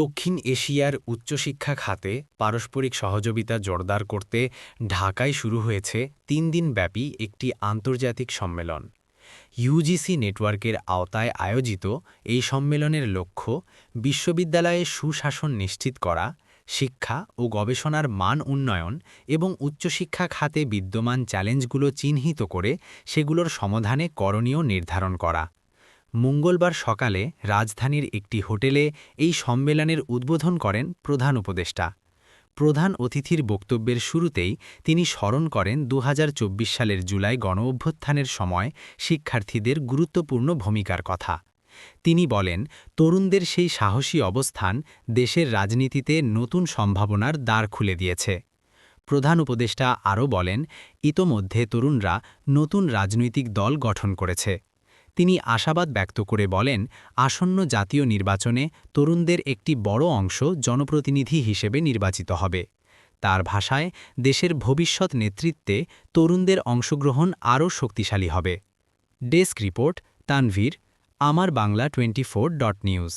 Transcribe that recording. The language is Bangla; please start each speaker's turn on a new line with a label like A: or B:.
A: দক্ষিণ এশিয়ার উচ্চশিক্ষা খাতে পারস্পরিক সহযোগিতা জোরদার করতে ঢাকায় শুরু হয়েছে ৩ দিনব্যাপী একটি আন্তর্জাতিক সম্মেলন। ইউজিসি নেটওয়ার্কের আওতায় আয়োজিত এই সম্মেলনের লক্ষ্য বিশ্ববিদ্যালয়ে সুশাসন নিশ্চিত করা, শিক্ষা ও গবেষণার মান উন্নয়ন এবং উচ্চশিক্ষা খাতে বিদ্যমান চ্যালেঞ্জগুলো চিহ্নিত করে সেগুলোর সমাধানে করণীয় নির্ধারণ করা। মঙ্গলবার সকালে রাজধানীর একটি হোটেলে এই সম্মেলনের উদ্বোধন করেন প্রধান উপদেষ্টা। প্রধান অতিথির বক্তব্যের শুরুতেই তিনি স্মরণ করেন ২০২৪ সালের জুলাই গণঅভ্যুত্থানের সময় শিক্ষার্থীদের গুরুত্বপূর্ণ ভূমিকার কথা। তিনি বলেন, তরুণদের সেই সাহসী অবস্থান দেশের রাজনীতিতে নতুন সম্ভাবনার দ্বার খুলে দিয়েছে। প্রধান উপদেষ্টা আরও বলেন, ইতোমধ্যে তরুণরা নতুন রাজনৈতিক দল গঠন করেছে। তিনি আশাবাদ ব্যক্ত করে বলেন, আসন্ন জাতীয় নির্বাচনে তরুণদের একটি বড় অংশ জনপ্রতিনিধি হিসেবে নির্বাচিত হবে। তার ভাষায়, দেশের ভবিষ্যৎ নেতৃত্বে তরুণদের অংশগ্রহণ আরও শক্তিশালী হবে। ডেস্ক রিপোর্ট, তানভীর, আমার বাংলা 24.নিউজ।